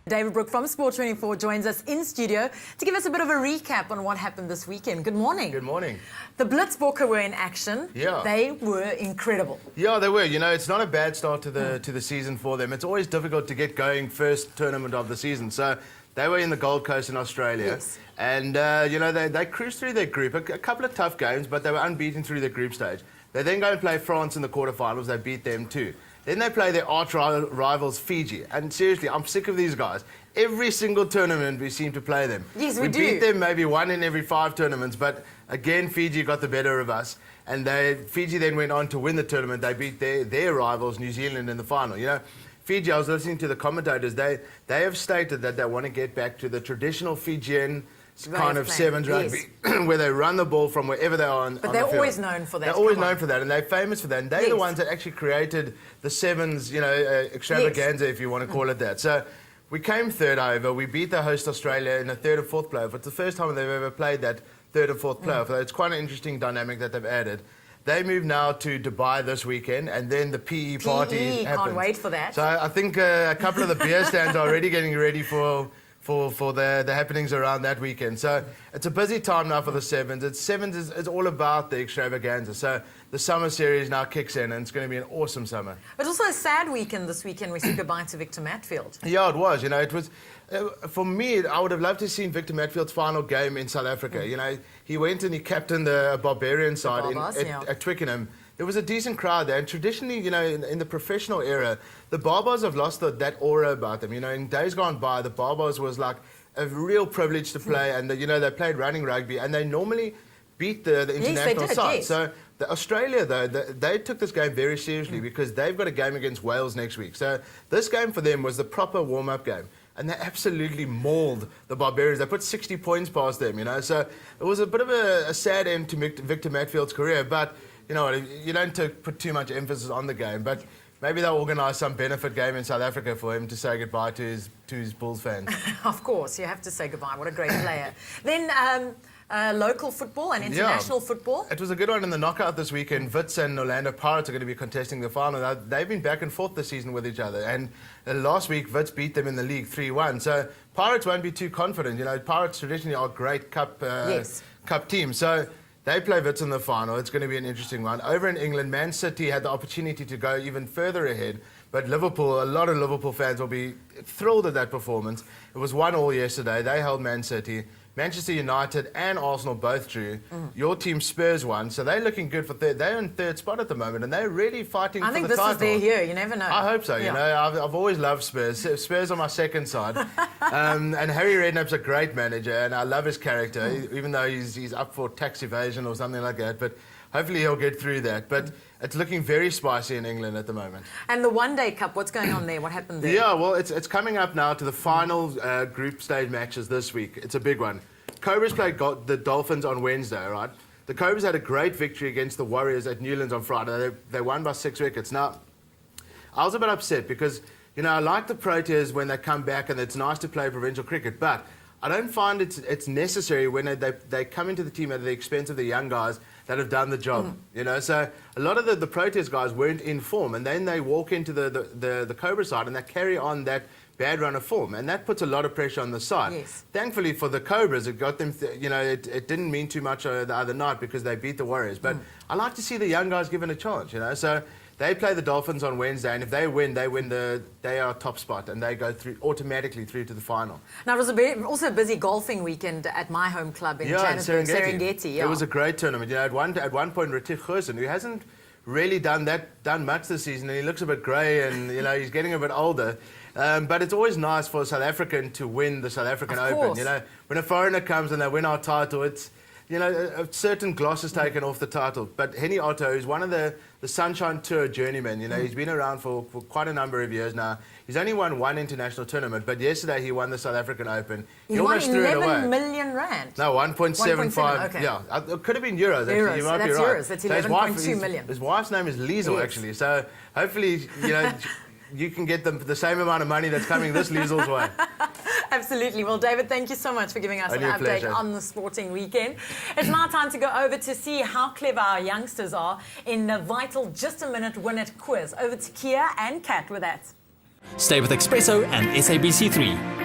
David Brooke from Sport 24 joins us in studio to give us a bit of a recap on what happened this weekend. Good morning. Good morning. The Blitzbokke were in action. Yeah. They were incredible. Yeah, they were. You know, it's not a bad start to the season for them. It's always difficult to get going first tournament of the season. So they were in the Gold Coast in Australia. Yes. And, you know, they cruised through their group. A couple of tough games, but they were unbeaten through their group stage. They then go and play France in the quarterfinals. They beat them too. Then they play their arch rivals, Fiji. And seriously, I'm sick of these guys. Every single tournament, we seem to play them. Yes, we do. We beat them maybe 1 in every 5 tournaments, but again, Fiji got the better of us. And Fiji then went on to win the tournament. They beat their rivals, New Zealand, in the final. You know, Fiji, I was listening to the commentators, they have stated that they want to get back to the traditional Fijian kind of sevens rugby, yes, where they run the ball from wherever they are on the field. But they're always known for that. They're always known for that, and they're famous for that. And they're the ones that actually created the sevens, you know, extravaganza, if you want to call it that. So we came third, however. We beat the host Australia in the third and fourth playoff. It's the first time they've ever played that third and fourth playoff. It's quite an interesting dynamic that they've added. They move now to Dubai this weekend, and then the PE party happens. Can't wait for that. So I think a couple of the beer stands are already getting ready for the happenings around that weekend. So it's a busy time now for the sevens. Sevens is all about the extravaganza. So the summer series now kicks in, and it's going to be an awesome summer. But also a sad weekend this weekend. We said goodbye to Victor Matfield. Yeah, it was. You know, it was for me. I would have loved to have seen Victor Matfield's final game in South Africa. You know, he went and he captained the Barbarian side at Twickenham. There was a decent crowd there, and traditionally, you know, in the professional era, the Barbars have lost that aura about them. You know, in days gone by, the Barbars was like a real privilege to play, and you know, they played running rugby, and they normally beat the international side. Yes. So Australia, though, they took this game very seriously because they've got a game against Wales next week. So this game for them was the proper warm-up game. And they absolutely mauled the Barbarians. They put 60 points past them, you know. So it was a bit of a sad end to Victor Matfield's career, but you know, you don't put too much emphasis on the game, but maybe they'll organise some benefit game in South Africa for him to say goodbye to his Bulls fans. Of course, you have to say goodbye. What a great player. Then local football and international football. It was a good one in the knockout this weekend. Wits and Orlando Pirates are going to be contesting the final. Now, they've been back and forth this season with each other, and last week Wits beat them in the league 3-1. So Pirates won't be too confident. You know, Pirates traditionally are a great cup team. So they play Wits in the final. It's going to be an interesting one. Over in England, Man City had the opportunity to go even further ahead, but Liverpool, a lot of Liverpool fans will be thrilled at that performance. It was 1-1 yesterday. They held Man City. Manchester United and Arsenal both drew. Your team Spurs won, so they're looking good for third. They're in third spot at the moment, and they're really fighting for the title. I think this is their year. You never know. I hope so. You know, I've always loved Spurs. Spurs are my second side. And Harry Redknapp's a great manager, and I love his character, even though he's up for tax evasion or something like that. But hopefully he'll get through that. But it's looking very spicy in England at the moment. And the One Day Cup, what's going on there? What happened there? Yeah, well, it's coming up now to the final group stage matches this week. It's a big one. Cobras played the Dolphins on Wednesday, right? The Cobras had a great victory against the Warriors at Newlands on Friday. They won by 6 wickets. Now, I was a bit upset because, you know, I like the Proteas when they come back, and it's nice to play provincial cricket, but I don't find it's necessary when they come into the team at the expense of the young guys that have done the job. You know, so a lot of the Proteas guys weren't in form, and then they walk into the Cobra side and they carry on that bad run of form, and that puts a lot of pressure on the side. Yes. Thankfully for the Cobras, it got them, you know, it didn't mean too much the other night because they beat the Warriors. But I like to see the young guys given a chance, you know. So they play the Dolphins on Wednesday, and if they win, they are top spot, and they go automatically through to the final. Now, it was also a busy golfing weekend at my home club in Johannesburg, Serengeti. It was a great tournament. You know, at one point, Retief Goosen, who hasn't really done much this season, and he looks a bit grey, and you know, he's getting a bit older. But it's always nice for a South African to win the South African Open. You know, when a foreigner comes and they win our title, it's, you know, a certain gloss is taken off the title. But Henny Otto is one of the Sunshine Tour journeymen. You know, he's been around for quite a number of years now. He's only won 1 international tournament, but yesterday he won the South African Open. He almost won threw it away. 11 million rand. No, 1.75. Okay. Yeah, it could have been euros. Actually, you might be right. Euros. That's 11.2 million. His wife's name is Liesel, actually. So hopefully, you know, you can get the same amount of money that's coming this Liesel's way. Absolutely. Well, David, thank you so much for giving us an update on the sporting weekend. It's now time to go over to see how clever our youngsters are in the vital Just a Minute Win It quiz. Over to Kia and Kat with that. Stay with eXpresso and SABC3.